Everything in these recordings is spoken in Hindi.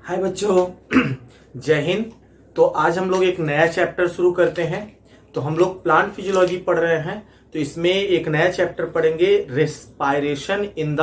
हाय बच्चों जय हिंद। तो आज हम लोग एक नया चैप्टर शुरू करते हैं। तो हम लोग प्लांट फिजियोलॉजी पढ़ रहे हैं, तो इसमें एक नया चैप्टर पढ़ेंगे रेस्पायरेशन इन द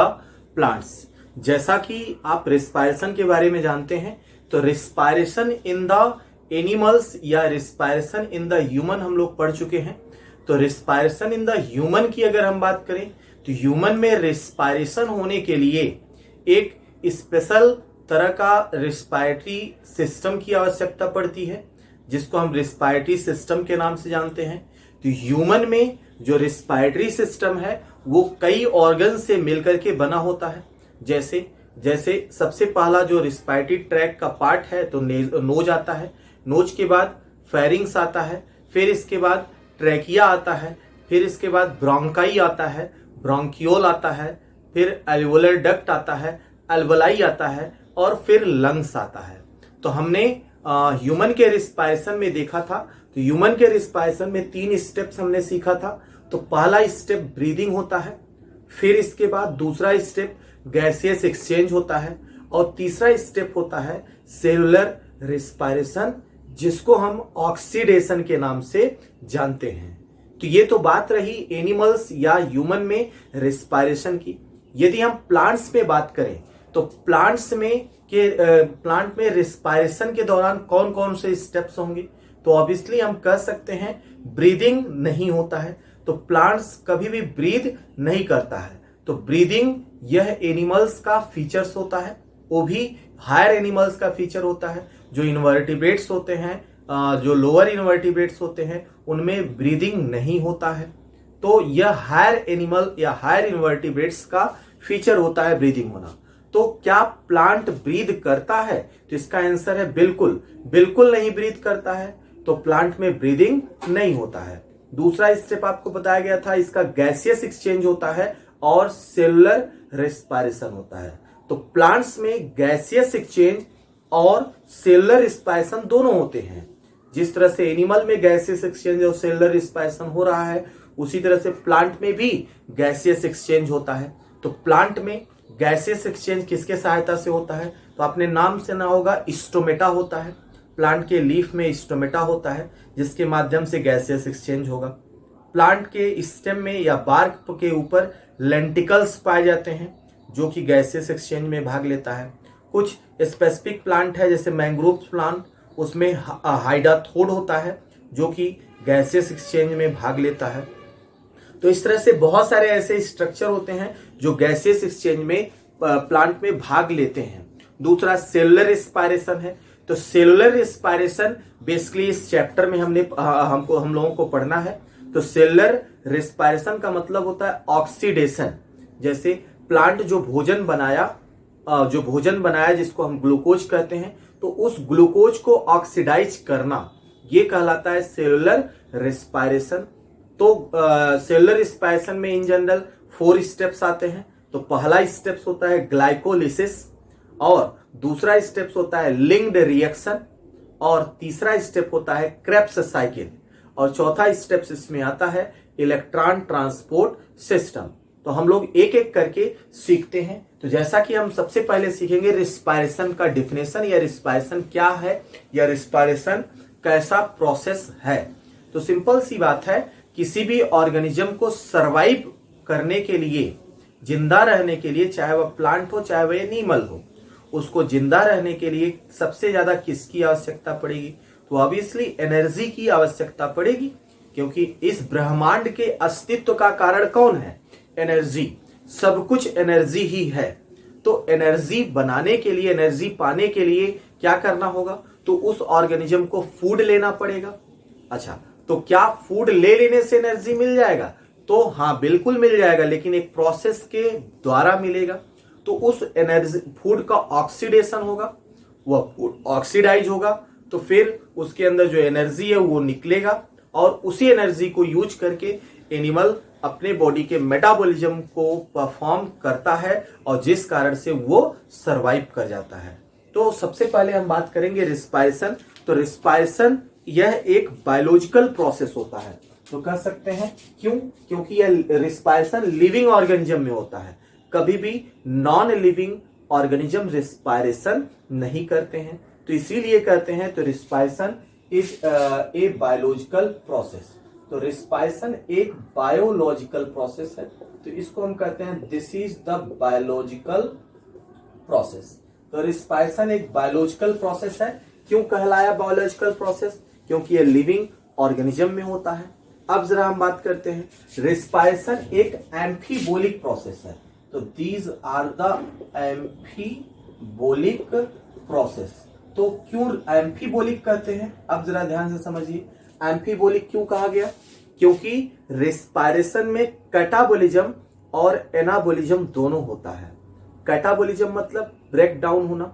प्लांट्स। जैसा कि आप रेस्पायरेशन के बारे में जानते हैं, तो रेस्पायरेशन इन द एनिमल्स या रेस्पायरेशन इन द ह्यूमन हम लोग पढ़ चुके हैं। तो रेस्पायरेशन इन द ह्यूमन की अगर हम बात करें, तो ह्यूमन में रेस्पायरेशन होने के लिए एक स्पेशल तरह का रेस्पायरेटरी सिस्टम की आवश्यकता पड़ती है, जिसको हम रेस्पायरेटरी सिस्टम के नाम से जानते हैं। तो ह्यूमन में जो रेस्पायरेटरी सिस्टम है वो कई ऑर्गन से मिलकर के बना होता है। जैसे जैसे सबसे पहला जो रेस्पायरेटरी ट्रैक का पार्ट है तो नोज आता है, नोज के बाद फेरिंग्स आता है, फिर इसके बाद ट्रैकिया आता है, फिर इसके बाद ब्रोंकाई आता है, ब्रोंकियोल आता है, फिर एल्वोलर डक्ट आता है, एल्वलाई आता है और फिर लंग्स आता है। तो हमने ह्यूमन के रिस्पायरेशन में देखा था। तो ह्यूमन के रिस्पायरेशन में 3 स्टेप्स हमने सीखा था। तो पहला स्टेप ब्रीदिंग होता है, फिर इसके बाद दूसरा स्टेप गैसियस एक्सचेंज होता है और तीसरा स्टेप होता है सेलुलर रिस्पायरेशन, जिसको हम ऑक्सीडेशन के नाम से जानते हैं। तो ये तो बात रही एनिमल्स या ह्यूमन में रिस्पायरेशन की। यदि हम प्लांट्स में बात करें, तो प्लांट्स में प्लांट में रिस्पायरेशन के दौरान कौन कौन से स्टेप्स होंगे, तो ऑब्वियसली हम कह सकते हैं ब्रीदिंग नहीं होता है। तो प्लांट्स कभी भी ब्रीद नहीं करता है। तो ब्रीदिंग यह एनिमल्स का फीचर्स होता है, वो भी हायर एनिमल्स का फीचर होता है। जो इनवर्टिब्रेट्स होते हैं, जो लोअर इनवर्टिब्रेट्स होते हैं, उनमें ब्रीदिंग नहीं होता है। तो यह हायर एनिमल या हायर इनवर्टिब्रेट्स का फीचर होता है ब्रीदिंग होना। तो क्या प्लांट ब्रीद करता है, तो इसका आंसर है बिल्कुल। बिल्कुल नहीं ब्रीद करता है, तो प्लांट में ब्रीदिंग नहीं होता है। दूसरा स्टेप आपको बताया गया था, इसका गैसियस एक्सचेंज होता है और सेलुलर रेस्पायरेशन होता है। तो प्लांट्स में गैसियस एक्सचेंज और सेलुलर रेस्पायरेशन दोनों होते हैं। जिस तरह से एनिमल में गैसियस एक्सचेंज और सेलुलर रेस्पायरेशन हो रहा है, उसी तरह से प्लांट में भी गैसियस एक्सचेंज होता है। तो प्लांट में गैसियस एक्सचेंज किसके सहायता से होता है, तो आपने नाम से ना होगा, स्टोमेटा होता है। प्लांट के लीफ में स्टोमेटा होता है, जिसके माध्यम से गैसियस एक्सचेंज होगा। प्लांट के स्टेम में या बार्क के ऊपर लेंटिकल्स पाए जाते हैं, जो कि गैसियस एक्सचेंज में भाग लेता है। कुछ स्पेसिफिक प्लांट है, जैसे मैंग्रोव प्लांट, उसमें हाइडाथोड होता है, जो कि गैसियस एक्सचेंज में भाग लेता है। तो इस तरह से बहुत सारे ऐसे स्ट्रक्चर होते हैं जो गैसियस एक्सचेंज में प्लांट में भाग लेते हैं। दूसरा सेलुलर रेस्पायरेशन है। तो सेलुलर रेस्पायरेशन बेसिकली इस चैप्टर में हम लोगों को पढ़ना है। तो सेलुलर रेस्पायरेशन का मतलब होता है ऑक्सीडेशन। जैसे प्लांट जो भोजन बनाया जिसको हम ग्लूकोज कहते हैं, तो उस ग्लूकोज को ऑक्सीडाइज करना, ये कहलाता है सेलुलर रेस्पायरेशन। तो सेलुलर रेस्पायरेशन में इन जनरल 4 स्टेप्स आते हैं। तो पहला स्टेप्स होता है ग्लाइकोलिसिस, और दूसरा स्टेप्स होता है लिंक्ड रिएक्शन, और तीसरा स्टेप होता है क्रेब्स साइकिल, और चौथा स्टेप्स इसमें आता है इलेक्ट्रॉन ट्रांसपोर्ट सिस्टम। तो हम लोग एक एक करके सीखते हैं। तो जैसा कि हम सबसे पहले सीखेंगे रिस्पायरेशन का डिफिनेशन, या रिस्पायरेशन क्या है, या रिस्पायरेशन कैसा प्रोसेस है। तो सिंपल सी बात है, किसी भी ऑर्गेनिज्म को सरवाइव करने के लिए, जिंदा रहने के लिए, चाहे वह प्लांट हो चाहे वह एनिमल हो, उसको जिंदा रहने के लिए सबसे ज्यादा किसकी आवश्यकता पड़ेगी, तो ऑब्वियसली एनर्जी की आवश्यकता पड़ेगी। क्योंकि इस ब्रह्मांड के अस्तित्व का कारण कौन है, एनर्जी। सब कुछ एनर्जी ही है। तो एनर्जी बनाने के लिए, एनर्जी पाने के लिए क्या करना होगा, तो उस ऑर्गेनिज्म को फूड लेना पड़ेगा। अच्छा, तो क्या फूड ले लेने से एनर्जी मिल जाएगा, तो हाँ बिल्कुल मिल जाएगा, लेकिन एक प्रोसेस के द्वारा मिलेगा। तो उस एनर्जी फूड का ऑक्सीडेशन होगा, वह फूड ऑक्सीडाइज होगा, तो फिर उसके अंदर जो एनर्जी है वो निकलेगा, और उसी एनर्जी को यूज करके एनिमल अपने बॉडी के मेटाबॉलिज्म को परफॉर्म करता है, और जिस कारण से वो सरवाइव कर जाता है। तो सबसे पहले हम बात करेंगे रिस्पायरेशन। तो रिस्पायरेशन यह एक बायोलॉजिकल प्रोसेस होता है। तो कह सकते हैं क्यों, क्योंकि यह रिस्पायरेशन लिविंग ऑर्गेनिज्म में होता है। कभी भी नॉन लिविंग ऑर्गेनिज्म रिस्पायरेशन नहीं करते हैं, तो इसीलिए करते हैं। तो respiration is a biological process. तो रिस्पायरेशन एक बायोलॉजिकल प्रोसेस है, तो इसको हम कहते हैं this is the biological process. तो रिस्पायरेशन एक बायोलॉजिकल प्रोसेस है। क्यों कहलाया बायोलॉजिकल प्रोसेस? क्योंकि ये लिविंग ऑर्गेनिज्म में होता है। अब जरा हम बात करते हैं, रिस्पायरेशन एक एम्फीबोलिक प्रोसेस है। तो these are the amphibolic process. तो क्यों एम्फीबोलिक कहते हैं? अब जरा ध्यान से समझिए, एम्फीबोलिक क्यों कहा गया? क्योंकि रिस्पायरेशन में कैटाबोलिज्म और एनाबोलिज्म दोनों होता है। कैटाबोलिज्म मतलब ब्रेक डाउन होना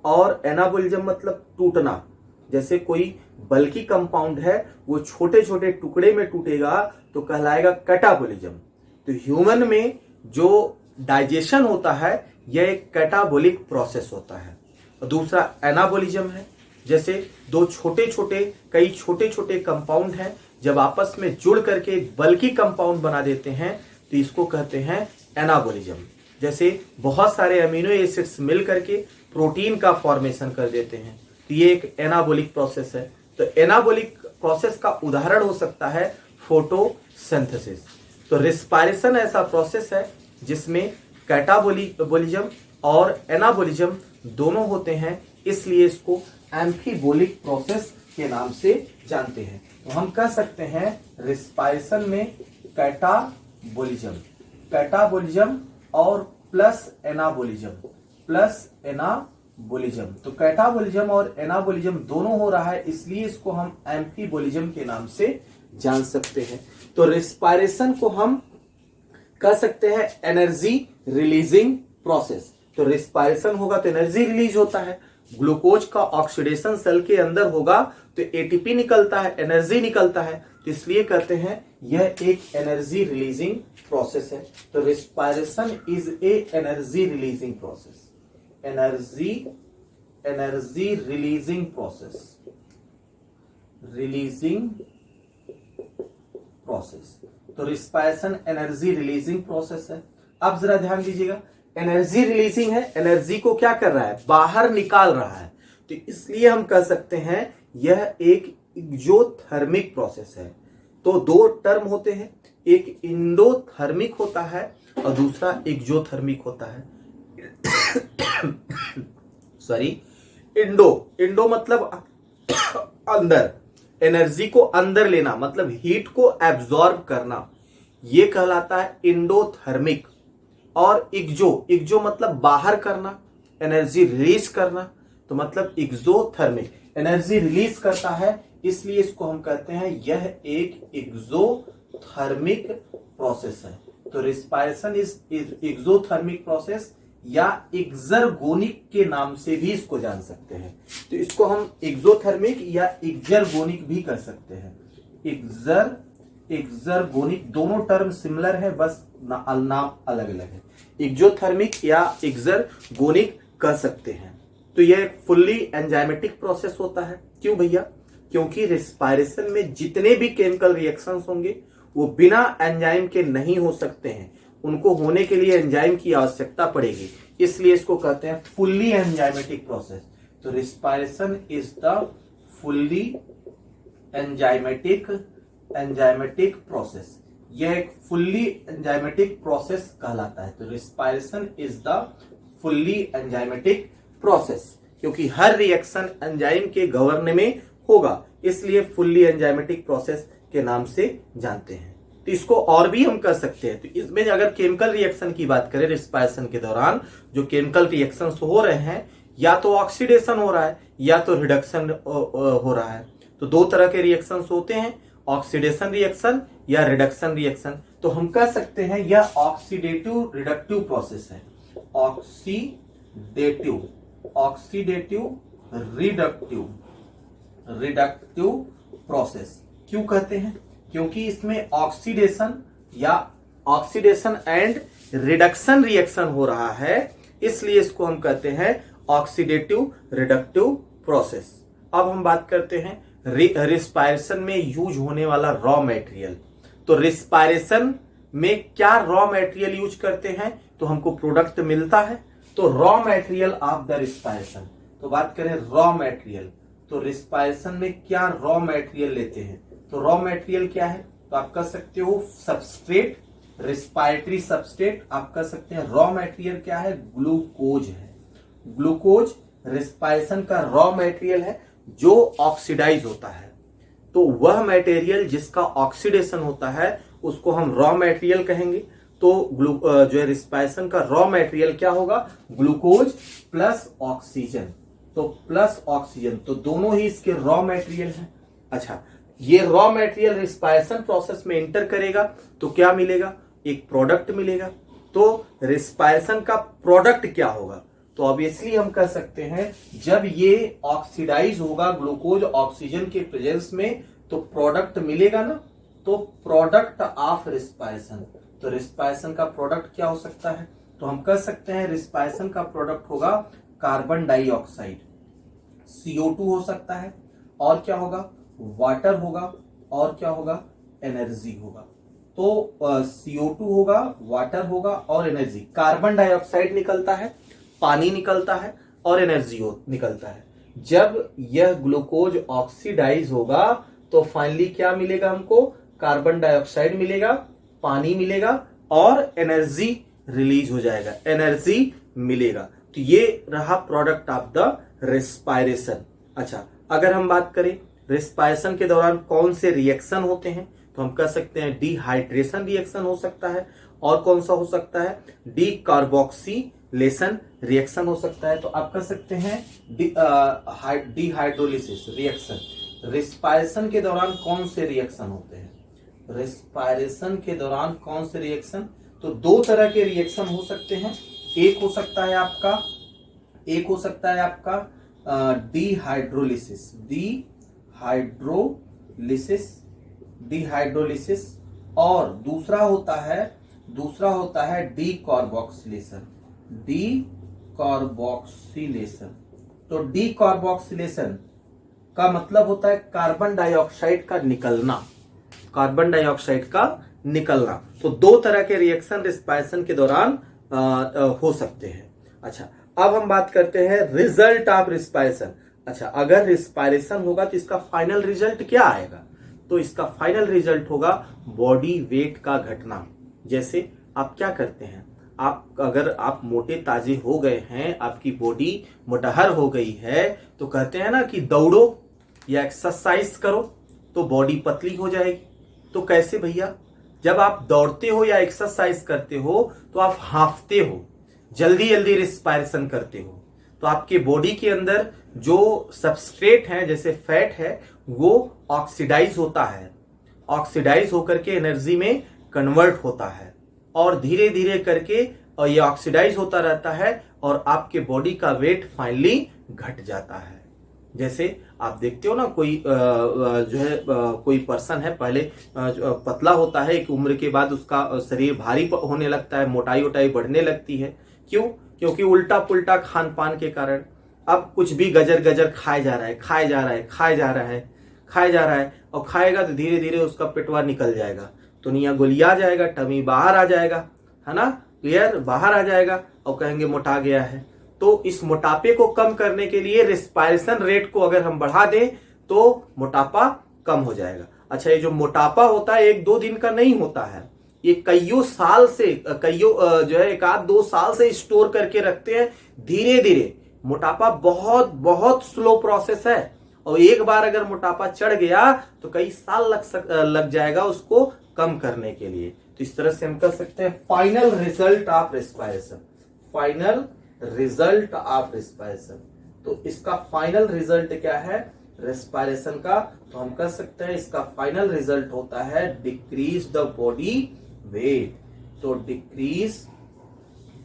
और एनाबोलिज्म मतलब टूटना। जैसे कोई बल्कि कंपाउंड है वो छोटे छोटे टुकड़े में टूटेगा तो कहलाएगा कैटाबोलिज्म। तो ह्यूमन में जो डाइजेशन होता है यह एक कैटाबोलिक प्रोसेस होता है। और दूसरा एनाबोलिज्म है, जैसे कई छोटे छोटे कंपाउंड हैं, जब आपस में जुड़ करके एक बल्कि कंपाउंड बना देते हैं तो इसको कहते हैं एनाबोलिज्म। जैसे बहुत सारे अमीनो एसिड्स मिल करके प्रोटीन का फॉर्मेशन कर देते हैं, तो ये एक एनाबोलिक प्रोसेस है। तो एनाबोलिक प्रोसेस का उदाहरण हो सकता है फोटोसिंथेसिस। तो रिस्पायरेशन ऐसा प्रोसेस है जिसमें कैटाबोलिज्म और एनाबोलिज्म दोनों होते हैं, इसलिए इसको एम्फीबोलिक प्रोसेस के नाम से जानते हैं। तो हम कह सकते हैं रिस्पायरेशन में कैटाबोलिज्म और प्लस एनाबोलिज्म। तो कैटाबोलिज्म और एनाबोलिज्म दोनों हो रहा है, इसलिए इसको हम एम्फीबोलिज्म के नाम से जान सकते हैं। तो रिस्पायरेशन को हम कह सकते हैं एनर्जी रिलीजिंग प्रोसेस। तो रिस्पायरेशन होगा तो एनर्जी रिलीज होता है। ग्लूकोज का ऑक्सीडेशन सेल के अंदर होगा तो एटीपी निकलता है, एनर्जी निकलता है, तो इसलिए कहते हैं यह एक एनर्जी रिलीजिंग प्रोसेस है। तो respiration is a energy releasing process. Energy releasing process. तो रिस्पायरेशन एनर्जी रिलीजिंग प्रोसेस है। अब जरा ध्यान दीजिएगा, एनर्जी रिलीजिंग है, एनर्जी को क्या कर रहा है? बाहर निकाल रहा है, तो इसलिए हम कह सकते हैं यह एक एक्सोथर्मिक प्रोसेस है। तो दो टर्म होते हैं, एक इंडोथर्मिक होता है और दूसरा एक्सोथर्मिक होता है। सॉरी, इंडो मतलब अंदर, एनर्जी को अंदर लेना मतलब हीट को एब्जॉर्ब करना, यह कहलाता है इंडोथर्मिक। और एक्सो मतलब बाहर करना, एनर्जी रिलीज करना, तो मतलब एक्सोथर्मिक, एनर्जी रिलीज करता है, इसलिए इसको हम कहते हैं यह एक एक्सोथर्मिक प्रोसेस है। तो रिस्पायरेशन इज एक्सोथर्मिक प्रोसेस या एक्सर्गोनिक के नाम से भी इसको जान सकते हैं। तो इसको हम एक्सोथर्मिक या एक्सर्गोनिक भी कर सकते हैं। एक्सर्गोनिक दोनों टर्म सिमिलर है, बस नाम अलग अलग है। एक्सोथर्मिक या एक्सर्गोनिक कर सकते हैं। तो यह एक फुल्ली एंजाइमेटिक प्रोसेस होता है। क्यों भैया? क्योंकि रिस्पायरेशन में जितने भी केमिकल रिएक्शंस होंगे वो बिना एंजाइम के नहीं हो सकते हैं, उनको होने के लिए एंजाइम की आवश्यकता पड़ेगी, इसलिए इसको कहते हैं फुल्ली एंजाइमेटिक प्रोसेस। तो respiration is the fully enzymatic process, यह एक फुल्ली एंजाइमेटिक प्रोसेस कहलाता है। तो respiration is the fully enzymatic process, क्योंकि हर रिएक्शन एंजाइम के गवर्न में होगा, इसलिए फुल्ली एंजाइमेटिक प्रोसेस के नाम से जानते हैं। तो इसको और भी हम कर सकते हैं। तो इसमें अगर केमिकल रिएक्शन की बात करें, रिस्पायरेशन के दौरान जो केमिकल रिएक्शंस हो रहे हैं, या तो ऑक्सीडेशन हो रहा है या तो रिडक्शन हो रहा है। तो दो तरह के रिएक्शंस होते हैं, ऑक्सीडेशन रिएक्शन या रिडक्शन रिएक्शन। तो हम कह सकते हैं यह ऑक्सीडेटिव रिडक्टिव प्रोसेस है। ऑक्सीडेटिव रिडक्टिव प्रोसेस क्यों कहते हैं? क्योंकि इसमें ऑक्सीडेशन एंड रिडक्शन रिएक्शन हो रहा है, इसलिए इसको हम कहते हैं ऑक्सीडेटिव रिडक्टिव प्रोसेस। अब हम बात करते हैं रिस्पायरेशन में यूज होने वाला रॉ मटेरियल। तो रिस्पायरेशन में क्या रॉ मटेरियल यूज करते हैं? तो हमको प्रोडक्ट मिलता है, तो raw material of the respiration, तो बात करें रॉ मटेरियल, तो रिस्पायरेशन में क्या रॉ मटेरियल लेते हैं, तो रॉ मटेरियल क्या है, तो आप कह सकते हो सबस्ट्रेट, रिस्पायरेटरी सबस्ट्रेट, आप कह सकते हैं रॉ मटेरियल क्या है, ग्लूकोज है। ग्लूकोज रिस्पायरेशन का रॉ मटेरियल है जो ऑक्सीडाइज होता है। तो वह मटेरियल जिसका ऑक्सीडेशन होता है उसको हम रॉ मटेरियल कहेंगे। तो जो है रिस्पायरेशन का रॉ मटेरियल क्या होगा, ग्लूकोज प्लस ऑक्सीजन, तो प्लस ऑक्सीजन, तो दोनों ही इसके रॉ मटेरियल हैं। अच्छा, ये रॉ मटेरियल रिस्पायरेशन प्रोसेस में एंटर करेगा तो क्या मिलेगा, एक प्रोडक्ट मिलेगा। तो रिस्पायरेशन का प्रोडक्ट क्या होगा, तो ऑब्वियसली हम कह सकते हैं जब ये ऑक्सीडाइज होगा ग्लूकोज ऑक्सीजन के प्रेजेंस में तो प्रोडक्ट मिलेगा ना, तो प्रोडक्ट ऑफ रिस्पायरेशन, तो रिस्पायरेशन का प्रोडक्ट क्या हो सकता है, तो हम कह सकते हैं रिस्पायरेशन का प्रोडक्ट होगा कार्बन डाइऑक्साइड, CO2 हो सकता है, और क्या होगा, वाटर होगा, और क्या होगा, एनर्जी होगा। तो CO2 होगा, वाटर होगा और एनर्जी। कार्बन डाइऑक्साइड निकलता है, पानी निकलता है और एनर्जी निकलता है। जब यह ग्लूकोज ऑक्सीडाइज होगा तो फाइनली क्या मिलेगा हमको, कार्बन डाइऑक्साइड मिलेगा, पानी मिलेगा और एनर्जी रिलीज हो जाएगा, एनर्जी मिलेगा। तो ये रहा प्रोडक्ट ऑफ द रेस्पायरेशन। अच्छा, अगर हम बात करें रेस्पायरेशन के दौरान कौन से रिएक्शन होते हैं, तो हम कह सकते हैं डिहाइड्रेशन रिएक्शन हो सकता है, और कौन सा हो सकता है, डीकार्बोक्सिलेशन रिएक्शन हो सकता है। तो आप कह सकते हैं डिहाइड्रोलिसिस रिएक्शन। रिस्पायरेशन के दौरान कौन से रिएक्शन होते हैं, रिस्पायरेशन के दौरान कौन से रिएक्शन, तो दो तरह के रिएक्शन हो सकते हैं। एक हो सकता है आपका डिहाइड्रोलिसिस, डिहाइड्रोलिसिस, और दूसरा होता है डीकार्बोक्सिलेशन। तो डीकार्बोक्सिलेशन का मतलब होता है कार्बन डाइऑक्साइड का निकलना। तो दो तरह के रिएक्शन रिस्पायरेशन के दौरान हो सकते हैं। अच्छा, अब हम बात करते हैं रिजल्ट ऑफ रिस्पायरेशन। अच्छा, अगर रिस्पायरेशन होगा तो इसका फाइनल रिजल्ट क्या आएगा, तो इसका फाइनल रिजल्ट होगा बॉडी वेट का घटना। जैसे आप क्या करते हैं, अगर आप मोटे ताजे हो गए हैं, आपकी बॉडी मोटहर हो गई है, तो कहते हैं ना कि दौड़ो या एक्सरसाइज करो तो बॉडी पतली हो जाएगी। तो कैसे भैया, जब आप दौड़ते हो या एक्सरसाइज करते हो तो आप हांफते हो, जल्दी जल्दी रिस्पायरेशन करते हो, तो आपके बॉडी के अंदर जो सबस्ट्रेट है जैसे फैट है वो ऑक्सीडाइज होता है, ऑक्सीडाइज होकर के एनर्जी में कन्वर्ट होता है, और धीरे धीरे करके ये ऑक्सीडाइज होता रहता है और आपके बॉडी का वेट फाइनली घट जाता है। जैसे आप देखते हो ना, कोई कोई पर्सन है, पहले पतला होता है, एक उम्र के बाद उसका शरीर भारी होने लगता है, मोटाई बढ़ने लगती है। क्यों? क्योंकि उल्टा पुल्टा खान पान के कारण अब कुछ भी गजर गजर खाया जा रहा है, और खाएगा तो धीरे धीरे उसका पेटवा निकल जाएगा, तो निया गोलिया जाएगा, टमी बाहर आ जाएगा, है ना, क्लियर, बाहर आ जाएगा, और कहेंगे मोटा गया है। तो इस मोटापे को कम करने के लिए रिस्पायरेशन रेट को अगर हम बढ़ा दें तो मोटापा कम हो जाएगा। अच्छा, ये जो मोटापा होता है 1-2 दिन का नहीं होता है, ये कईयों साल से, जो है 1-2 साल से स्टोर करके रखते हैं धीरे धीरे। मोटापा बहुत बहुत स्लो प्रोसेस है, और एक बार अगर मोटापा चढ़ गया तो कई साल लग जाएगा उसको कम करने के लिए। तो इस तरह से हम कह सकते हैं final result of respiration, final result of respiration. तो इसका फाइनल रिजल्ट क्या है रेस्पायरेशन का, तो हम कह सकते हैं इसका फाइनल रिजल्ट होता है डिक्रीज द बॉडी वेट। तो डिक्रीज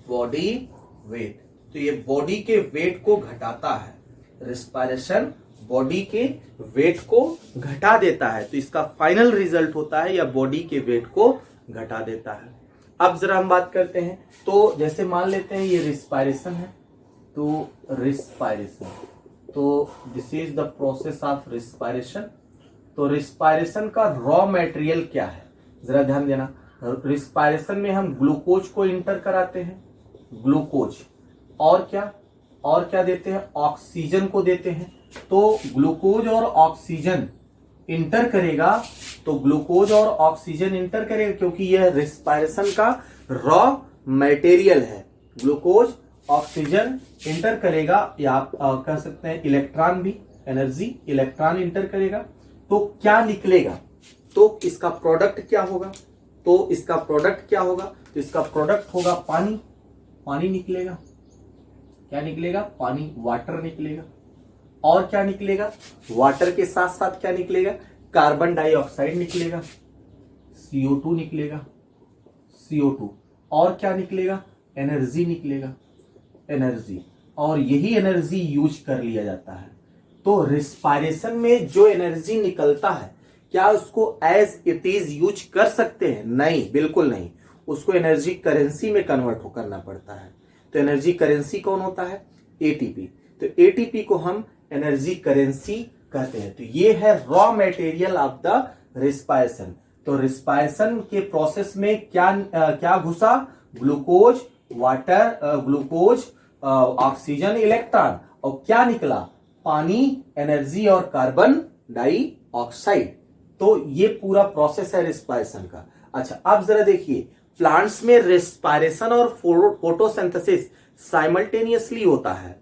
बॉडी वेट, तो ये बॉडी के वेट को घटाता है, रिस्पायरेशन बॉडी के वेट को घटा देता है। तो इसका फाइनल रिजल्ट होता है या बॉडी के वेट को घटा देता है। अब जरा हम बात करते हैं, तो जैसे मान लेते हैं ये रिस्पायरेशन है, तो रिस्पायरेशन, तो this is the process of respiration. तो रिस्पायरेशन का रॉ मटेरियल क्या है, जरा ध्यान देना। रिस्पायरेशन में हम ग्लूकोज को इंटर कराते हैं, ग्लूकोज, और क्या देते हैं, ऑक्सीजन को देते हैं। तो ग्लूकोज और ऑक्सीजन इंटर करेगा, तो ग्लूकोज और ऑक्सीजन इंटर करेगा क्योंकि यह रिस्पायरेशन का रॉ मटेरियल है। ग्लूकोज ऑक्सीजन इंटर करेगा, या आप कह सकते हैं इलेक्ट्रॉन भी, एनर्जी इलेक्ट्रॉन इंटर करेगा। तो क्या निकलेगा, तो इसका प्रोडक्ट क्या होगा, तो इसका प्रोडक्ट क्या होगा, तो इसका प्रोडक्ट होगा पानी। पानी निकलेगा, क्या निकलेगा, पानी, वाटर निकलेगा। और क्या निकलेगा, वाटर के साथ साथ क्या निकलेगा, कार्बन डाइऑक्साइड निकलेगा, CO2 निकलेगा, CO2। और क्या निकलेगा, एनर्जी निकलेगा, एनर्जी। और यही एनर्जी यूज कर लिया जाता है। तो रिस्पायरेशन में जो एनर्जी निकलता है, क्या उसको एज इट इज यूज कर सकते हैं? नहीं, बिल्कुल नहीं। उसको एनर्जी करेंसी में कन्वर्ट करना पड़ता है। तो एनर्जी करेंसी कौन होता है, एटीपी। तो एटीपी को हम एनर्जी करेंसी कहते हैं। तो ये है raw material of the respiration. तो रिस्पायरेशन के प्रोसेस में क्या घुसा, glucose, water, glucose, oxygen, electron, और क्या निकला, पानी, एनर्जी और कार्बन डाइऑक्साइड। तो ये पूरा प्रोसेस है रिस्पायरेशन का। अच्छा, अब जरा देखिए, प्लांट्स में रिस्पायरेशन और फोटोसिंथेसिस साइमल्टेनियसली होता है।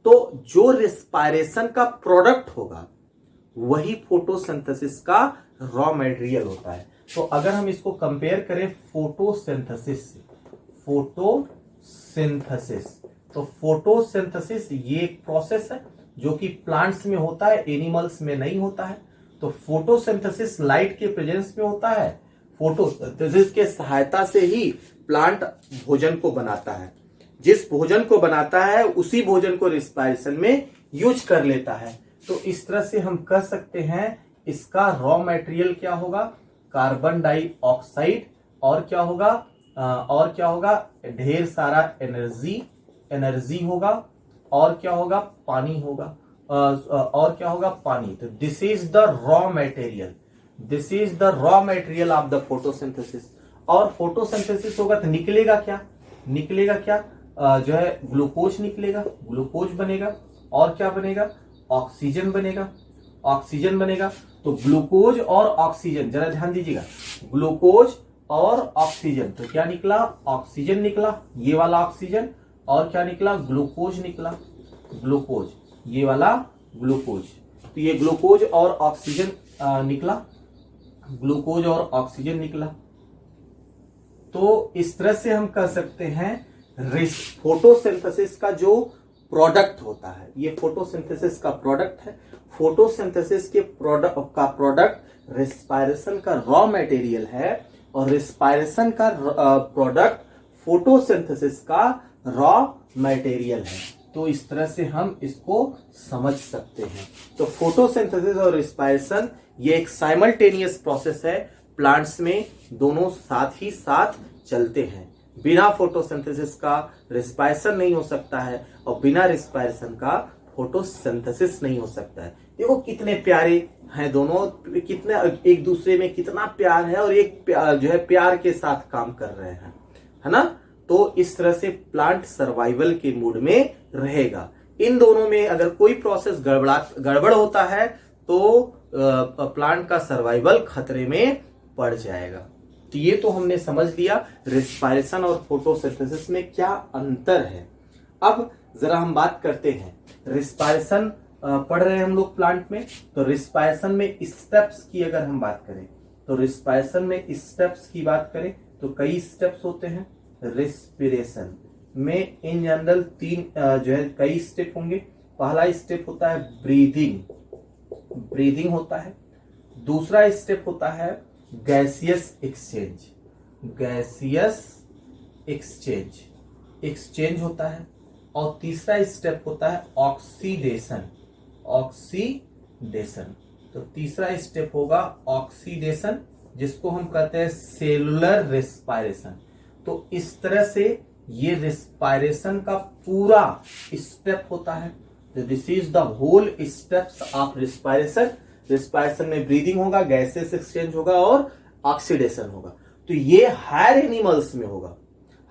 तो जो रिस्पायरेशन का प्रोडक्ट होगा वही फोटोसिंथेसिस का रॉ मटेरियल होता है। तो अगर हम इसको कंपेयर करें फोटोसिंथेसिस से, फोटोसिंथेसिस, तो फोटोसिंथेसिस ये एक प्रोसेस है जो कि प्लांट्स में होता है, एनिमल्स में नहीं होता है। तो फोटोसिंथेसिस लाइट के प्रेजेंस में होता है। फोटोसिंथेसिस के सहायता से ही प्लांट भोजन को बनाता है। जिस भोजन को बनाता है उसी भोजन को रिस्पायरेशन में यूज कर लेता है। तो इस तरह से हम कह सकते हैं इसका रॉ मटेरियल क्या होगा, कार्बन डाइऑक्साइड, और क्या होगा, ढेर सारा एनर्जी होगा, और क्या होगा, पानी होगा, और क्या होगा, पानी। तो this is the raw material of the photosynthesis. और फोटोसिंथेसिस होगा तो निकलेगा क्या, जो है ग्लूकोज निकलेगा, ग्लूकोज बनेगा, और क्या बनेगा, ऑक्सीजन बनेगा। तो ग्लूकोज और ऑक्सीजन, जरा ध्यान दीजिएगा, ग्लूकोज और ऑक्सीजन, तो क्या निकला, ऑक्सीजन निकला, ये वाला ऑक्सीजन, और क्या निकला, ग्लूकोज निकला, ग्लूकोज, ये वाला ग्लूकोज। तो ये ग्लूकोज और ऑक्सीजन निकला, ग्लूकोज और ऑक्सीजन निकला। तो इस तरह से हम कह सकते हैं फोटोसिंथेसिस का जो प्रोडक्ट होता है, ये फोटोसिंथेसिस का प्रोडक्ट है। फोटोसिंथेसिस के प्रोडक्ट रिस्पायरेशन का रॉ मटेरियल है, और रिस्पायरेशन का प्रोडक्ट फोटोसिंथेसिस का रॉ मटेरियल है। तो इस तरह से हम इसको समझ सकते हैं। तो फोटोसिंथेसिस और रिस्पायरेशन ये एक साइमल्टेनियस प्रोसेस है, प्लांट्स में दोनों साथ ही साथ चलते हैं। बिना फोटोसिंथेसिस का रिस्पायरेशन नहीं हो सकता है, और बिना रिस्पायरेशन का फोटोसिंथेसिस नहीं हो सकता है। देखो कितने प्यारे हैं दोनों, कितने एक दूसरे में कितना प्यार है, और एक जो है प्यार के साथ काम कर रहे हैं, है ना। तो इस तरह से प्लांट सर्वाइवल के मूड में रहेगा। इन दोनों में अगर कोई प्रोसेस गड़बड़ होता है तो प्लांट का सर्वाइवल खतरे में पड़ जाएगा। तो ये तो हमने समझ लिया रिस्पायरेशन और फोटोसिंथेसिस में क्या अंतर है। अब जरा हम बात करते हैं, रिस्पायरेशन पढ़ रहे हैं हम लोग प्लांट में। तो रिस्पायरेशन में स्टेप्स की अगर हम बात करें, तो रिस्पायरेशन में स्टेप्स की बात करें तो कई स्टेप्स होते हैं। रेस्पिरेशन में इन जनरल 3 जो है कई स्टेप होंगे। पहला स्टेप होता है ब्रीदिंग होता है। दूसरा स्टेप होता है गैसियस एक्सचेंज होता है। और तीसरा स्टेप होता है ऑक्सीडेशन। तो तीसरा स्टेप होगा ऑक्सीडेशन, जिसको हम कहते हैं सेलुलर रेस्पायरेशन। तो इस तरह से ये रेस्पायरेशन का पूरा स्टेप होता है। तो this is the whole steps of respiration. Respiration में ब्रीदिंग होगा, गैसेस एक्सचेंज होगा और ऑक्सीडेशन होगा। तो ये हायर एनिमल्स में होगा।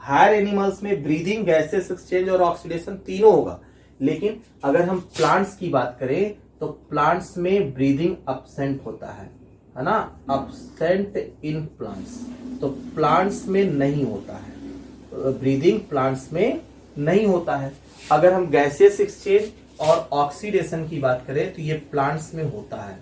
हायर एनिमल्स में ब्रीदिंग, गैसेस एक्सचेंज और ऑक्सीडेशन तीनों होगा। लेकिन अगर हम प्लांट्स की बात करें तो प्लांट्स में ब्रीदिंग अब्सेंट होता है ना, अब्सेंट इन प्लांट्स। तो प्लांट्स में नहीं होता है ब्रीदिंग, प्लांट्स में नहीं होता है। अगर हम गैसेस एक्सचेंज और ऑक्सीडेशन की बात करें तो ये प्लांट्स में होता है,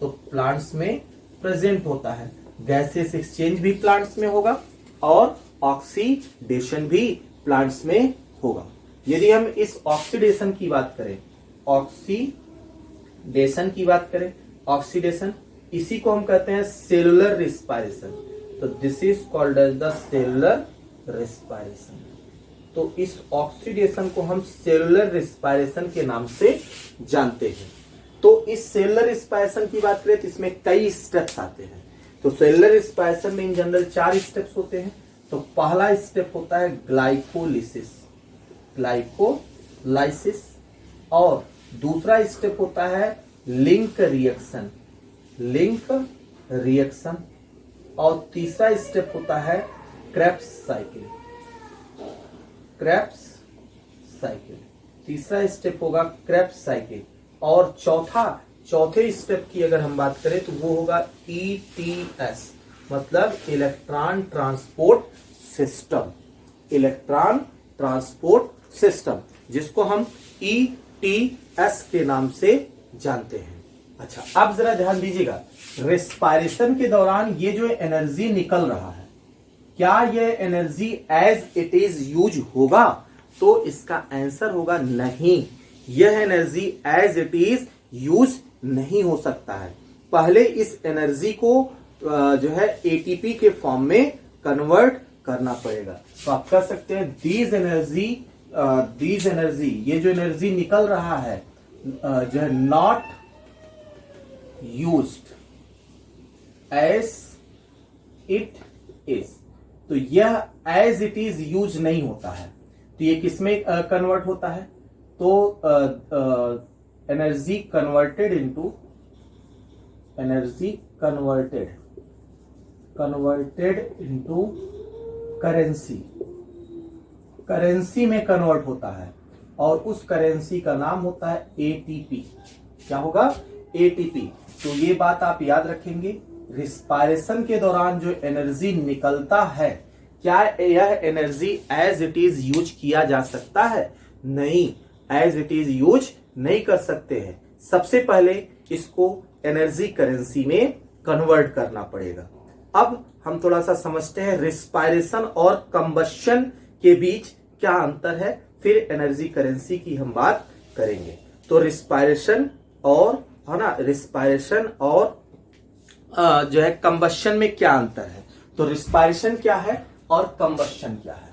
तो प्लांट्स में प्रेजेंट होता है। गैसेस एक्सचेंज भी प्लांट्स में होगा और ऑक्सीडेशन भी प्लांट्स में होगा। यदि हम इस ऑक्सीडेशन की बात करें, ऑक्सीडेशन इसी को हम कहते हैं सेलुलर रिस्पायरेशन। तो this is called as the cellular respiration. तो इस ऑक्सीडेशन को हम सेलुलर रिस्पायरेशन के नाम से जानते हैं। तो इस सेलुलर रिस्पायरेशन की बात करें तो इसमें कई स्टेप्स आते हैं। तो सेलुलर रिस्पायरेशन में इन जनरल 4 स्टेप्स होते हैं। तो पहला स्टेप होता है ग्लाइकोलिसिस, और दूसरा स्टेप होता है लिंक रिएक्शन, और तीसरा स्टेप होता है क्रेब्स साइकिल। तीसरा स्टेप होगा क्रेब्स साइकिल, और चौथे स्टेप की अगर हम बात करें तो वो होगा ETS, मतलब इलेक्ट्रॉन ट्रांसपोर्ट सिस्टम, जिसको हम ETS के नाम से जानते हैं। अच्छा, अब जरा ध्यान दीजिएगा, रेस्पायरेशन के दौरान ये जो एनर्जी निकल रहा है, क्या ये energy as it is use होगा? तो इसका आंसर होगा नहीं, यह energy as it is use नहीं हो सकता है। पहले इस एनर्जी को जो है ATP के फॉर्म में कन्वर्ट करना पड़ेगा। तो आप कह सकते हैं दीज एनर्जी, ये जो एनर्जी निकल रहा है जो है not used as it is. तो यह एज इट इज यूज नहीं होता है। तो ये किसमें कन्वर्ट होता है? तो एनर्जी कन्वर्टेड इनटू करेंसी में कन्वर्ट होता है, और उस करेंसी का नाम होता है ATP। क्या होगा? ATP। तो ये बात आप याद रखेंगे, रिस्पायरेशन के दौरान जो एनर्जी निकलता है, क्या यह energy as it is use किया जा सकता है? नहीं, एज इट इज यूज नहीं कर सकते हैं। सबसे पहले इसको एनर्जी करेंसी में कन्वर्ट करना पड़ेगा। अब हम थोड़ा सा समझते हैं रिस्पायरेशन और कंबशन के बीच क्या अंतर है, फिर एनर्जी करेंसी की हम बात करेंगे। तो रिस्पायरेशन और जो है कंबशन में क्या अंतर है? तो रिस्पायरेशन क्या है और कंबशन क्या है?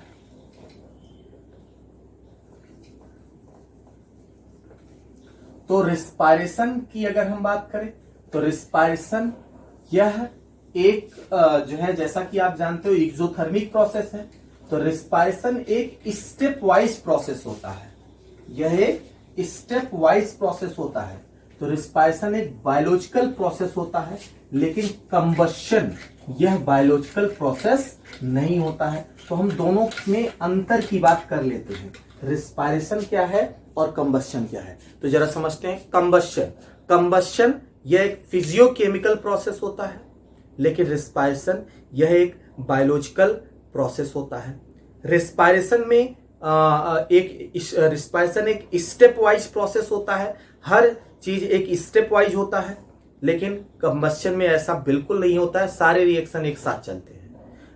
तो रिस्पायरेशन की अगर हम बात करें तो रिस्पायरेशन यह एक जो है, जैसा कि आप जानते हो, एक्सोथर्मिक प्रोसेस है। तो रिस्पायरेशन एक स्टेप वाइज प्रोसेस होता है, यह एक स्टेप वाइज प्रोसेस होता है। तो रिस्पायरेशन एक बायोलॉजिकल प्रोसेस होता है, लेकिन कंबशन यह बायोलॉजिकल प्रोसेस नहीं होता है। तो हम दोनों में अंतर की बात कर लेते हैं, रिस्पायरेशन क्या है और कंबशन क्या है। तो जरा समझते हैं। कंबशन यह एक फिजियोकेमिकल प्रोसेस होता है, लेकिन रिस्पायरेशन यह एक बायोलॉजिकल प्रोसेस होता है। रिस्पायरेशन में रिस्पायरेशन एक स्टेप वाइज प्रोसेस होता है, हर चीज एक स्टेप वाइज होता है, लेकिन कंबशन में ऐसा बिल्कुल नहीं होता है, सारे रिएक्शन एक साथ चलते हैं।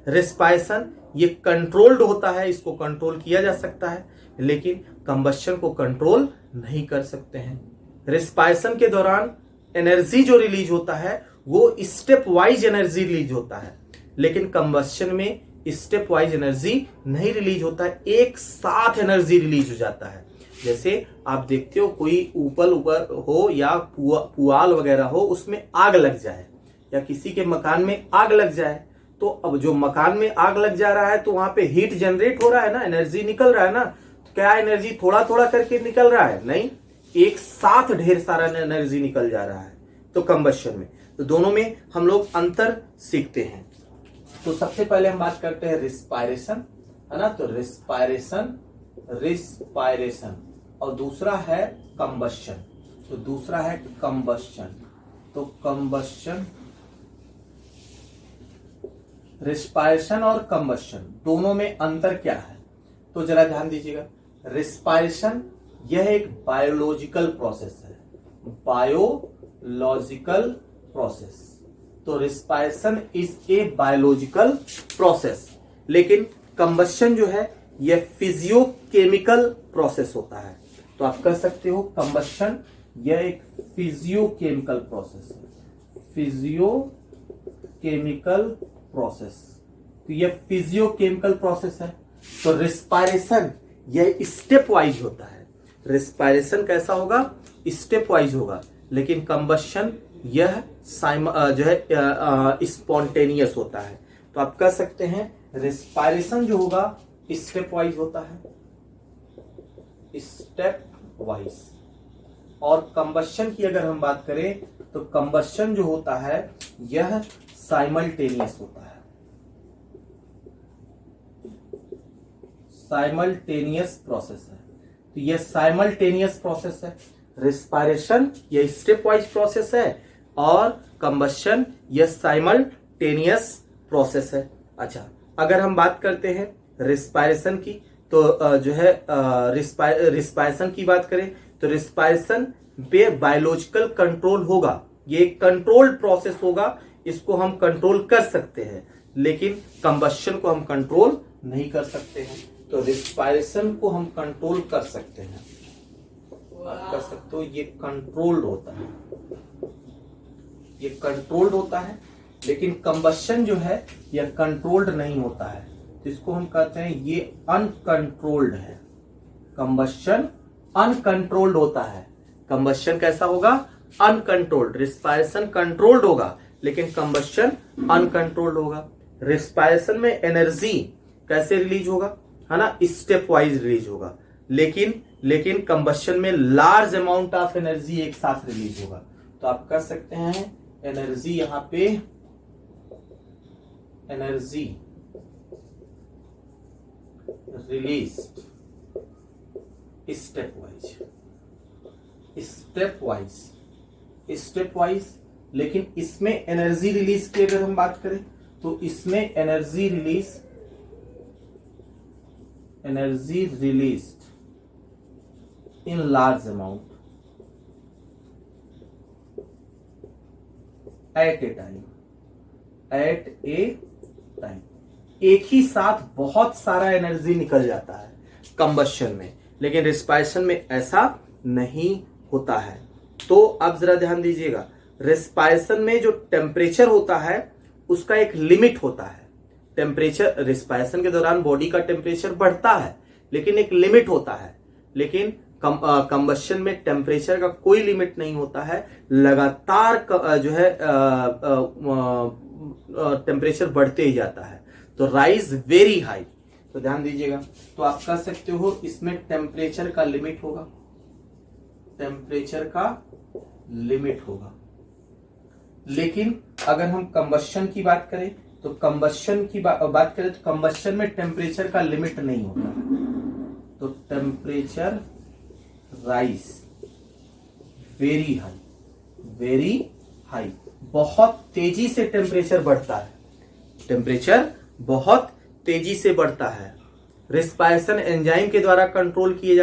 रिस्पायरेशन ये कंट्रोल्ड होता है, इसको कंट्रोल किया जा सकता है, लेकिन कंबशन को कंट्रोल नहीं कर सकते हैं। रिस्पायरेशन के दौरान एनर्जी जो रिलीज होता है वो स्टेप वाइज एनर्जी रिलीज होता है, लेकिन कंबशन में स्टेप वाइज एनर्जी नहीं रिलीज होता है, एक साथ एनर्जी रिलीज हो जाता है। जैसे आप देखते हो कोई ऊपर हो या पुआल वगैरह हो, उसमें आग लग जाए या किसी के मकान में आग लग जाए, तो अब जो मकान में आग लग जा रहा है तो वहां पे हीट जनरेट हो रहा है ना, एनर्जी निकल रहा है ना। तो क्या एनर्जी थोड़ा थोड़ा करके निकल रहा है? नहीं, एक साथ ढेर सारा एनर्जी निकल जा रहा है। तो कंबशन में, तो दोनों में हम लोग अंतर सीखते हैं। तो सबसे पहले हम बात करते हैं रिस्पायरेशन है ना। तो रिस्पायरेशन, रिस्पायरेशन, और दूसरा है कंबशन। तो दूसरा है कंबशन। तो कंबशन, रिस्पायरेशन और कंबशन दोनों में अंतर क्या है, तो जरा ध्यान दीजिएगा। रिस्पायरेशन यह एक बायोलॉजिकल प्रोसेस है, बायोलॉजिकल प्रोसेस। तो respiration is a biological process, लेकिन कंबशन जो है यह फिजियोकेमिकल प्रोसेस होता है। तो आप कह सकते हो कंबशन यह एक फिजियोकेमिकल प्रोसेस है, फिजियोकेमिकल प्रोसेस। तो यह फिजियोकेमिकल प्रोसेस है। तो रिस्पायरेशन यह स्टेप वाइज होता है। रिस्पायरेशन कैसा होगा, स्टेप वाइज होगा, लेकिन कंबशन यह जो है स्पॉन्टेनियस होता है। तो आप कह सकते हैं रिस्पायरेशन जो होगा स्टेप वाइज होता है, स्टेप वाइज। और कंबशन की अगर हम बात करें तो कंबशन जो होता है यह साइमल्टेनियस होता है, साइमल्टेनियस प्रोसेस है। तो यह साइमल्टेनियस प्रोसेस है। रिस्पायरेशन यह स्टेप वाइज प्रोसेस है और कंबशन यह साइमल्टेनियस प्रोसेस है। अच्छा, अगर हम बात करते हैं रिस्पायरेशन की, तो जो है रिस्पायरेशन की बात करें तो रिस्पायरेशन पे बायोलॉजिकल कंट्रोल होगा। ये एक कंट्रोल्ड प्रोसेस होगा, इसको हम कंट्रोल कर सकते हैं, लेकिन कंबशन को हम कंट्रोल नहीं कर सकते हैं। तो रिस्पायरेशन को हम कंट्रोल कर सकते हैं, आप कर सकते हो ये कंट्रोल्ड होता है, ये कंट्रोल्ड होता है, लेकिन कंबशन जो है यह कंट्रोल्ड नहीं होता है। तो इसको हम कहते हैं ये अनकंट्रोल्ड है। कंबशन अनकंट्रोल्ड होता है। कंबशन कैसा होगा, अनकंट्रोल्ड। रिस्पायरेशन कंट्रोल्ड होगा, लेकिन कंबशन अनकंट्रोल्ड होगा। रिस्पायरेशन में एनर्जी कैसे रिलीज होगा, है ना, स्टेप वाइज रिलीज होगा, लेकिन कंबशन में लार्ज अमाउंट ऑफ एनर्जी एक साथ रिलीज होगा। तो आप कह सकते हैं एनर्जी, यहां पे energy release step wise, step wise, step wise. लेकिन इसमें एनर्जी रिलीज की अगर हम बात करें तो इसमें energy release in large amount at A time, एक ही साथ बहुत सारा एनर्जी निकल जाता है कंबशन में, लेकिन रिस्पायरेशन में ऐसा नहीं होता है। तो अब जरा ध्यान दीजिएगा, रिस्पायरेशन में जो टेम्परेचर होता है उसका एक लिमिट होता है। टेम्परेचर रिस्पायरेशन के दौरान बॉडी का टेम्परेचर बढ़ता है, लेकिन एक लिमिट होता है। लेकिन कंबशन में टेम्परेचर का कोई लिमिट नहीं होता है, लगातार जो है टेम्परेचर बढ़ते ही जाता है। तो राइज वेरी हाई। तो ध्यान दीजिएगा, तो आप कह सकते हो इसमें टेम्परेचर का लिमिट होगा, टेम्परेचर का लिमिट होगा। लेकिन अगर हम कंबशन की बात करें तो कंबशन की बात करें तो कंबशन में टेम्परेचर का लिमिट नहीं होता। तो temperature rise very high, very high, बहुत तेजी से टेम्परेचर बढ़ता है, टेम्परेचर बहुत तेजी से बढ़ता है। रिस्पायरेशन एंजाइम के द्वारा कंट्रोल किए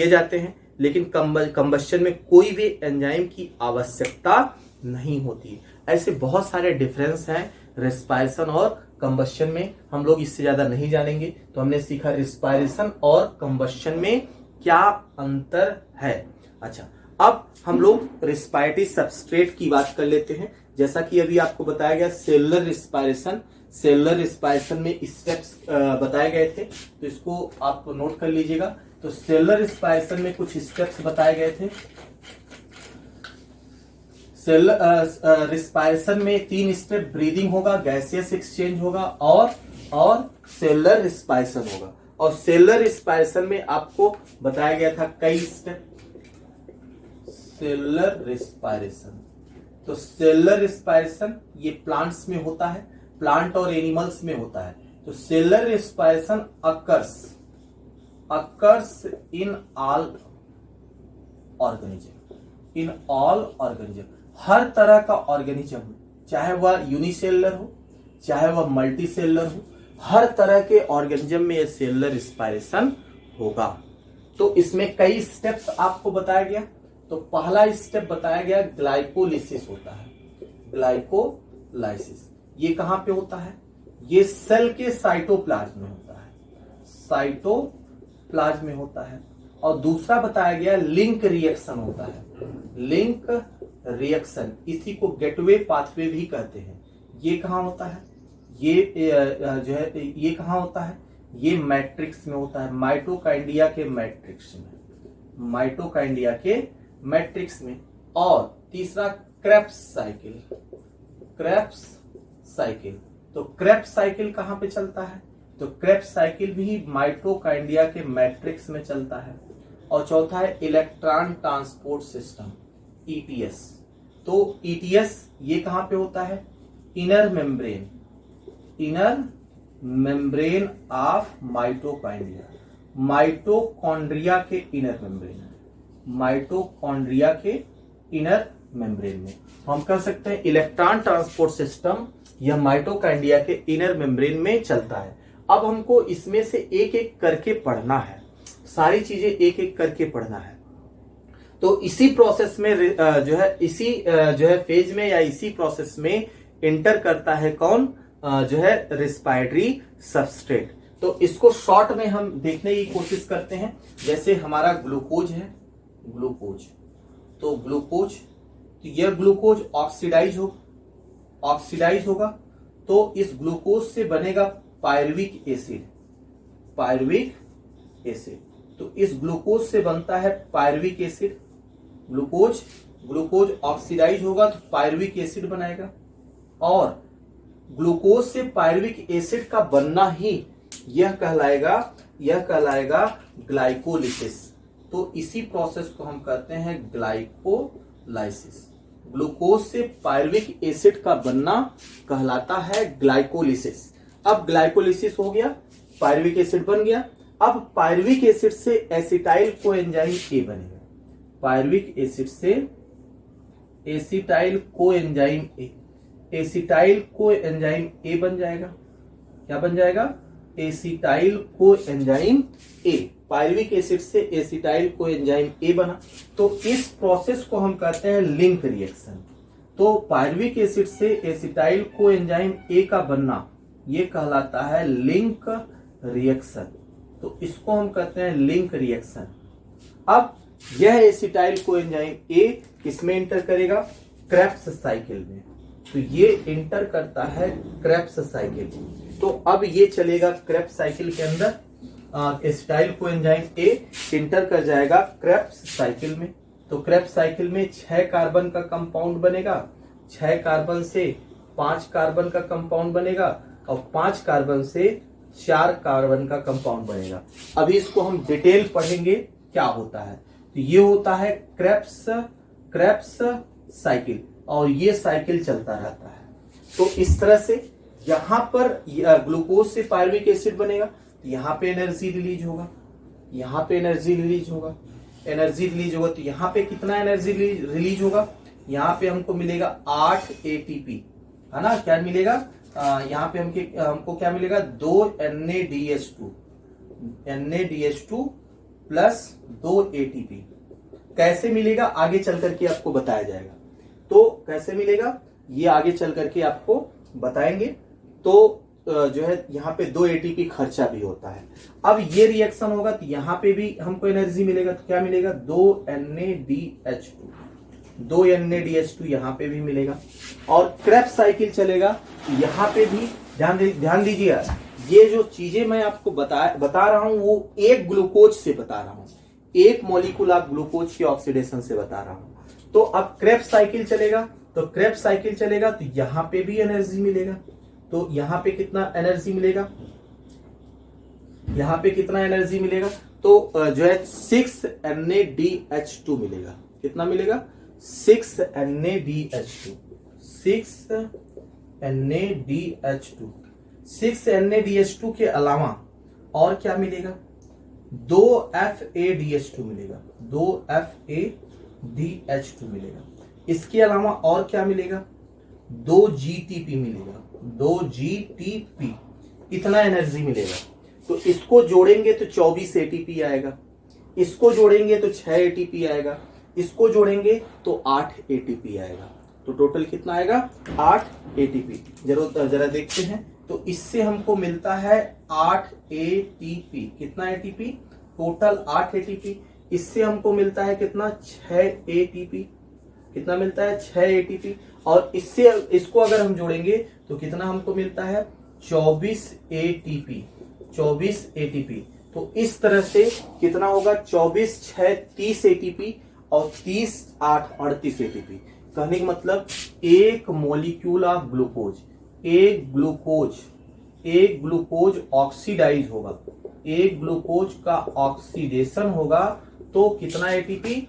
जाते हैं, लेकिन कंबशन में कोई भी एंजाइम की आवश्यकता नहीं होती। ऐसे बहुत सारे डिफरेंस हैं रिस्पायरेशन और कंबशन में, हम लोग इससे ज्यादा नहीं जानेंगे। तो हमने सीखा रिस्पायरेशन और कंबशन में क्या अंतर है। अच्छा, अब हम लोग रिस्पायरेटरी सबस्ट्रेट की बात कर लेते हैं। जैसा कि अभी आपको बताया गया सेलुलर रिस्पायरेशन में स्टेप्स बताए गए थे, तो इसको आप नोट कर लीजिएगा। तो सेलुलर रिस्पायरेशन में कुछ स्टेप्स बताए गए थे। सेलुलर रिस्पायरेशन में 3 स्टेप, ब्रीदिंग होगा, गैसियस एक्सचेंज होगा और सेलुलर रिस्पायरेशन होगा। और सेलुलर रिस्पायरेशन में आपको बताया गया था कई स्टेप। सेलुलर रिस्पायरेशन, तो सेलुलर रिस्पायरेशन ये प्लांट्स में होता है, प्लांट और एनिमल्स में होता है। तो तो cellular respiration occurs in all organism, हर तरह का ऑर्गेनिज्म, चाहे वह यूनिसेलुलर हो चाहे वह मल्टी सेलुलर हो, हर तरह के ऑर्गेनिज्म में ये सेलुलर रेस्पिरेशन होगा। तो इसमें कई स्टेप्स आपको बताया गया। तो पहला स्टेप बताया गया ग्लाइकोलिसिस होता है। ग्लाइकोलाइसिस ये कहां पे होता है? ये सेल के साइटोप्लाज्म में होता है, साइटोप्लाज्म में होता है। और दूसरा बताया गया लिंक रिएक्शन होता है, लिंक रिएक्शन, इसी को गेटवे पाथवे भी कहते हैं। ये कहां होता है? ये जो है ये कहां होता है? ये मैट्रिक्स में होता है, माइटोकाइंड्रिया के मैट्रिक्स में, माइटोकाइंड्रिया के मैट्रिक्स में। और तीसरा क्रेब्स साइकिल, तो क्रेब्स साइकिल कहां पे चलता है? तो क्रेब्स साइकिल भी माइटोकाइंड्रिया के मैट्रिक्स में चलता है। और चौथा है इलेक्ट्रॉन ट्रांसपोर्ट सिस्टम, ईटीएस। तो ईटीएस ये कहां पे होता है? इनर मेम्ब्रेन ऑफ माइटोकाइंड्रिया, माइटोकॉन्ड्रिया के इनर मेम्ब्रेन, माइटोकॉन्ड्रिया के इनर मेम्ब्रेन में हम कह सकते हैं इलेक्ट्रॉन ट्रांसपोर्ट सिस्टम यह माइटोकाइंड्रिया के इनर मेम्ब्रेन में चलता है। अब हमको इसमें से एक एक करके पढ़ना है, सारी चीजें एक एक करके पढ़ना है। तो इसी प्रोसेस में जो है फेज में या इसी प्रोसेस में इंटर करता है कौन? जो है रेस्पिरेटरी सबस्ट्रेट। तो इसको शॉर्ट में हम देखने की कोशिश करते हैं। जैसे हमारा ग्लूकोज है, तो यह ग्लूकोज ऑक्सीडाइज होगा। तो इस ग्लूकोज से बनेगा पायरुविक एसिड। तो इस ग्लूकोज से बनता है पायरुविक एसिड। ग्लूकोज ऑक्सीडाइज होगा तो पायरुविक एसिड बनाएगा। और ग्लूकोज से पायरुविक एसिड का बनना ही यह कहलाएगा ग्लाइकोलिसिस। तो इसी प्रोसेस को हम कहते हैं ग्लाइकोलाइसिस। ग्लूकोज से पायरुविक एसिड का बनना कहलाता है ग्लाइकोलिसिस। अब ग्लाइकोलिसिस हो गया, पायरुविक एसिड बन गया। अब पायरुविक एसिड से एसिटाइल कोएंजाइम ए बनेगा, पायरुविक एसिड से एसिटाइल कोएंजाइम ए बन जाएगा। क्या बन जाएगा? Acetyl coenzyme A. Pyruvic acid से एसिटाइल कोएंजाइम ए बना। तो इस प्रोसेस को हम कहते हैं लिंक रिएक्शन। तो पायरुविक एसिड से एसिटाइल कोएंजाइम ए का बनना ये कहलाता है लिंक रिएक्शन। तो इसको हम कहते हैं लिंक रिएक्शन। अब यह एसिटाइल कोएंजाइम ए किसमें इंटर करेगा? क्रेब्स साइकिल में। तो ये इंटर करता है क्रेब्स साइकिल। तो अब ये चलेगा क्रेब्स साइकिल के अंदर, एसिटाइल कोएंजाइम ए इंटर कर जाएगा क्रेब्स साइकिल में। तो क्रेब्स साइकिल में 6 कार्बन का कंपाउंड बनेगा, 6 कार्बन से 5 कार्बन का कंपाउंड बनेगा और 5 कार्बन से 4 कार्बन का कंपाउंड बनेगा। अभी इसको हम डिटेल पढ़ेंगे क्या होता है। तो ये होता है क्रेब्स साइकिल और ये साइकिल चलता रहता है। तो इस तरह से यहां पर ग्लूकोज से पायरुविक एसिड बनेगा, यहां पे एनर्जी रिलीज होगा, एनर्जी रिलीज होगा। तो यहाँ पे कितना एनर्जी रिलीज होगा? यहाँ पे हमको मिलेगा 8 ATP, है ना? क्या मिलेगा? यहाँ पे हमको क्या मिलेगा? 2 NADH2 प्लस 2 ATP। कैसे मिलेगा आगे चल करके आपको बताया जाएगा। तो कैसे मिलेगा ये आगे चल करके आपको बताएंगे। तो जो है यहाँ पे 2 ATP खर्चा भी होता है। अब ये रिएक्शन होगा तो यहाँ पे भी हमको एनर्जी मिलेगा। तो क्या मिलेगा? 2 NADH2 यहाँ पे भी मिलेगा। और क्रेब्स साइकिल चलेगा तो यहाँ पे भी ध्यान दीजिए, ये जो चीजें मैं आपको बता रहा हूं वो एक ग्लूकोज से बता रहा हूं, एक मॉलिक्यूल ऑफ ग्लूकोज के ऑक्सीडेशन से बता रहा हूं। तो अब क्रेब्स साइकिल चलेगा तो यहाँ पे भी एनर्जी मिलेगा। तो यहाँ पे कितना एनर्जी मिलेगा? तो जो है 6 NADH2 मिलेगा। कितना मिलेगा? 6 NADH2। 6NaDH2 के अलावा और क्या मिलेगा? 2FADH2 मिलेगा, 2FADH2 मिलेगा। इसके अलावा और क्या मिलेगा? 2GTP मिलेगा, 2GTP। इतना एनर्जी मिलेगा। तो इसको जोड़ेंगे तो 24 ATP आएगा, इसको जोड़ेंगे तो 6 ATP आएगा, इसको जोड़ेंगे तो 8 ATP आएगा। तो टोटल कितना आएगा? 8 ATP। जरा देखते हैं। तो इससे हमको मिलता है 8 ATP। कितना ATP? Total 8 ATP। इससे हमको मिलता है कितना? 6 ATP। कितना मिलता है? 6 ATP। और इससे इसको अगर हम जोड़ेंगे तो कितना हमको मिलता है? 24 ATP। 24 ATP। तो इस तरह से कितना होगा? 24 6 30 ATP और 30 8 38 ATP। कहने का मतलब एक मॉलिक्यूल ऑफ ग्लूकोज, एक ग्लूकोज ऑक्सीडाइज होगा, एक ग्लूकोज का ऑक्सीडेशन होगा तो कितना ATP?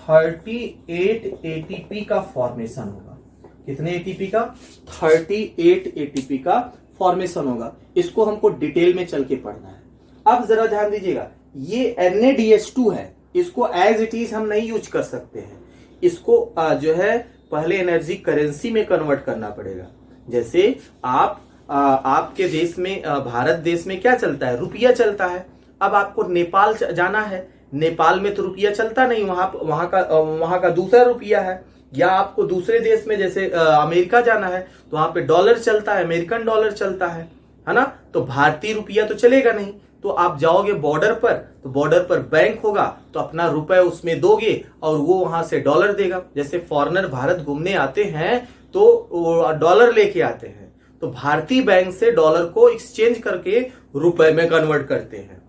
38 ATP का फॉर्मेशन होगा। कितने ATP का? 38 ATP का फॉर्मेशन होगा। इसको हमको डिटेल में चल के पढ़ना है। अब जरा ध्यान दीजिएगा, ये NaDH2 है, इसको एज इट इज हम नहीं यूज कर सकते हैं। इसको जो है पहले एनर्जी करेंसी में कन्वर्ट करना पड़ेगा। जैसे आपके देश में, भारत देश में क्या चलता है? रुपया चलता है। अब आपको नेपाल जाना है, नेपाल में तो रुपया चलता नहीं, वहां का दूसरा रुपया है। या आपको दूसरे देश में जैसे अमेरिका जाना है तो वहां पे डॉलर चलता है, अमेरिकन डॉलर चलता है ना। तो भारतीय रुपया तो चलेगा नहीं। तो आप जाओगे बॉर्डर पर, तो बॉर्डर पर बैंक होगा तो अपना रुपए उसमें दोगे और वो वहां से डॉलर देगा। जैसे फॉरेनर भारत घूमने आते हैं तो डॉलर लेके आते हैं, तो भारतीय बैंक से डॉलर को एक्सचेंज करके रुपए में कन्वर्ट करते हैं,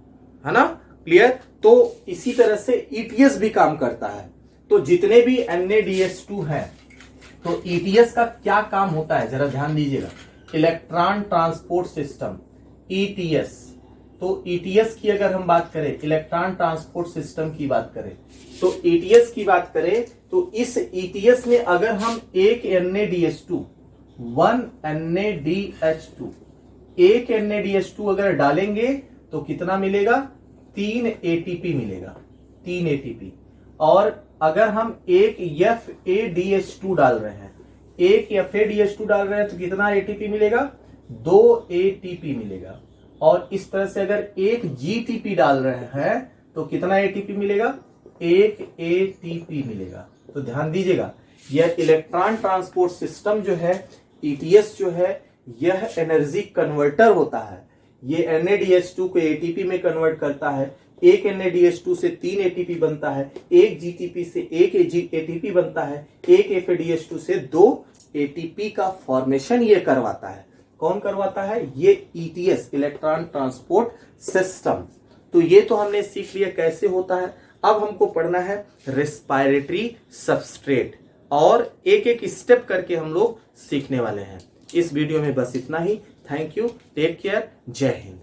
है ना। क्लियर? तो इसी तरह से ETS भी काम करता है। तो जितने भी NaDH2 है, तो ETS का क्या काम होता है जरा ध्यान दीजिएगा। Electron transport system, ETS। तो ETS की अगर हम बात करें, इलेक्ट्रॉन ट्रांसपोर्ट सिस्टम की बात करें, तो ETS की बात करें तो इस ETS में अगर हम एक NaDH2 एक NaDH2 अगर डालेंगे तो कितना मिलेगा? 3 ATP मिलेगा, 3 ATP। और अगर हम एक FADH2 डाल रहे हैं, एक FADH2 डाल रहे हैं तो कितना ATP मिलेगा? 2 ATP मिलेगा। और इस तरह से अगर एक GTP डाल रहे हैं तो कितना ATP मिलेगा? 1 ATP मिलेगा। तो ध्यान दीजिएगा, यह इलेक्ट्रॉन ट्रांसपोर्ट सिस्टम जो है, ETS जो है, यह एनर्जी कन्वर्टर होता है। ये NaDH2 को ATP में कन्वर्ट करता है। एक NaDH2 से 3 ATP बनता है, एक GTP से 1 ATP बनता है, एक FADH2 से 2 ATP का फॉर्मेशन ये करवाता है। कौन करवाता है? ये ETS, इलेक्ट्रॉन ट्रांसपोर्ट सिस्टम। तो ये तो हमने सीख लिया कैसे होता है। अब हमको पढ़ना है रेस्पिरेटरी सबस्ट्रेट, और एक एक स्टेप करके हम लोग सीखने वाले हैं। इस वीडियो में बस इतना ही। थैंक यू, टेक केयर, जय हिंद।